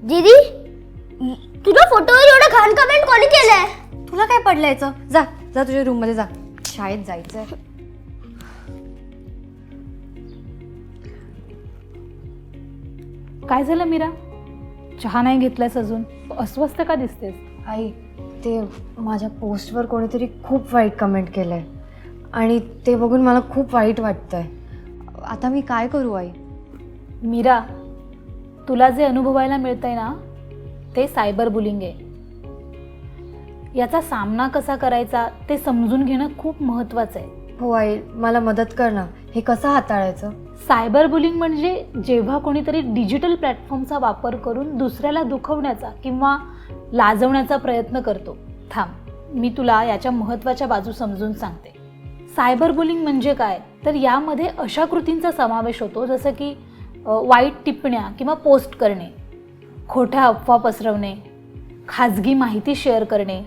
दीदी, तुझ्या फोटोवर एवढा घाण कमेंट कोणी केलंय? तुला काय पडलायचं? जा जा तुझ्या रूम मध्ये जा, शाळेत जायचंय. काय झालं मीरा? चहा नाही घेतलास अजून? अस्वस्थ का दिसतेस? आई, ते माझ्या पोस्टवर कोणीतरी खूप वाईट कमेंट केलंय आणि ते बघून मला खूप वाईट वाटतंय. आता मी काय करू आई? मीरा, तुला जे अनुभवायला मिळतंय ना, ते सायबर बुलिंग आहे. याचा सामना कसा करायचा ते समजून घेणं खूप महत्त्वाचं आहे. हो आई, मला मदत कर ना. हे कसं हाताळायचं? सायबर बुलिंग म्हणजे जेव्हा कोणीतरी डिजिटल प्लॅटफॉर्मचा वापर करून दुसऱ्याला दुखवण्याचा किंवा लाजवण्याचा प्रयत्न करतो. थांब, मी तुला याच्या महत्त्वाच्या बाजू समजून सांगते. सायबर बुलिंग म्हणजे काय, तर यामध्ये अशा कृतींचा समावेश होतो जसं की वाईट टिप्पण्या किंवा पोस्ट करणे, खोट्या अफवा पसरवणे, खाजगी माहिती शेअर करणे,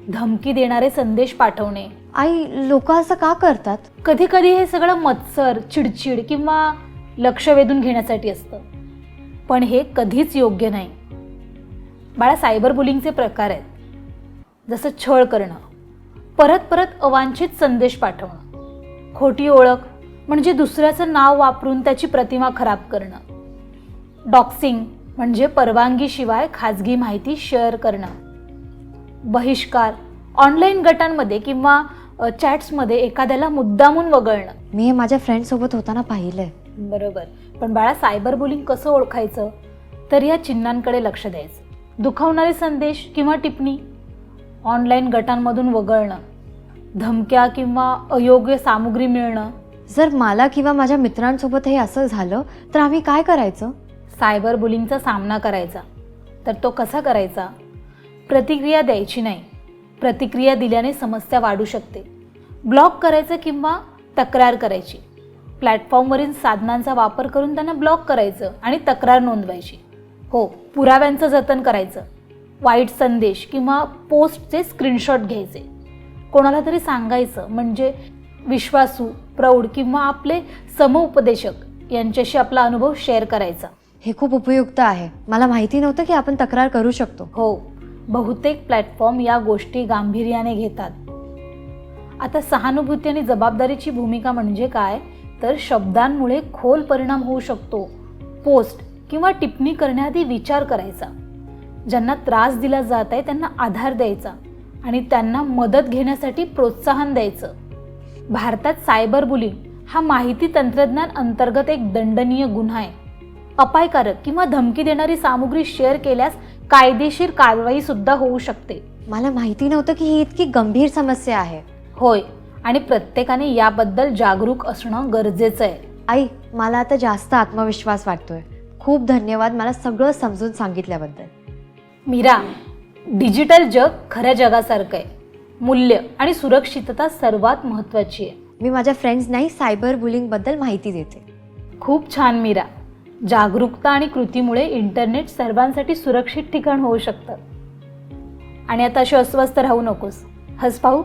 धमकी देणारे संदेश पाठवणे. आई, लोक असं का करतात? कधी कधी हे सगळं मत्सर, चिडचिड किंवा लक्ष वेधून घेण्यासाठी असतं, पण हे कधीच योग्य नाही. बाळा, सायबर बुलिंगचे प्रकार आहेत. जसं छळ करणं, परत परत अवांछित संदेश पाठवणं, खोटी ओळख म्हणजे दुसऱ्याचं नाव वापरून त्याची प्रतिमा खराब करणं, डॉक्सिंग म्हणजे परवानगीशिवाय खाजगी माहिती शेअर करणं, बहिष्कार, ऑनलाईन गटांमध्ये किंवा चॅट्समध्ये एखाद्याला मुद्दामून वगळणं. मी हे माझ्या फ्रेंडसोबत होताना पाहिलंय. बरोबर, पण बाळा, सायबर बुलिंग कसं ओळखायचं, तर या चिन्हांकडे लक्ष द्यायचं. दुखावणारे संदेश किंवा टिप्पणी, ऑनलाईन गटांमधून वगळणं, धमक्या किंवा अयोग्य सामुग्री मिळणं. जर मला किंवा माझ्या मित्रांसोबत हे असं झालं तर आम्ही काय करायचं? सायबर बुलिंगचा सामना करायचा. तर तो कसा करायचा? प्रतिक्रिया द्यायची नाही. प्रतिक्रिया दिल्याने समस्या वाढू शकते. ब्लॉक करायचं किंवा तक्रार करायची. प्लॅटफॉर्मवरील साधनांचा वापर करून त्यांना ब्लॉक करायचं आणि तक्रार नोंदवायची. हो, पुराव्यांचं जतन करायचं. वाईट संदेश किंवा पोस्टचे स्क्रीनशॉट घ्यायचे, कोणाला तरी सांगायचं, म्हणजे विश्वासू, प्रौढ किंवा आपले समउपदेशक यांच्याशी आपला अनुभव शेअर करायचा. हे खूप उपयुक्त आहे. मला माहिती नव्हतं की आपण तक्रार करू शकतो. हो, बहुतेक प्लॅटफॉर्म या गोष्टी गांभीर्याने घेतात. आता सहानुभूती आणि जबाबदारीची भूमिका म्हणजे काय, तर शब्दांमुळे खोल परिणाम होऊ शकतो. पोस्ट किंवा टिप्पणी करण्याआधी विचार करायचा. ज्यांना त्रास दिला जात आहे त्यांना आधार द्यायचा आणि त्यांना मदत घेण्यासाठी प्रोत्साहन द्यायचं. भारतात सायबर बुलिंग हा माहिती तंत्रज्ञान अंतर्गत एक दंडनीय गुन्हा आहे. अपायकारक किंवा धमकी देणारी सामुग्री शेअर केल्यास कायदेशीर कारवाई सुद्धा होऊ शकते. मला माहिती नव्हतं की ही इतकी गंभीर समस्या आहे. होय, आणि प्रत्येकाने याबद्दल जागरूक असणं गरजेचं आहे. आई, मला आता जास्त आत्मविश्वास वाटतोय. खूप धन्यवाद मला सगळं समजून सांगितल्याबद्दल. मीरा, डिजिटल जग खऱ्या जगासारखं आहे. मूल्य आणि सुरक्षितता सर्वात महत्त्वाची आहे. मी माझ्या फ्रेंड्सनाही सायबर बुलिंगबद्दल माहिती देते. खूप छान मीरा. जागरूकता आणि कृतीमुळे इंटरनेट सर्वांसाठी सुरक्षित ठिकाण होऊ शकतं. आणि आता अशी अस्वस्थ राहू नकोस. हस पाहू.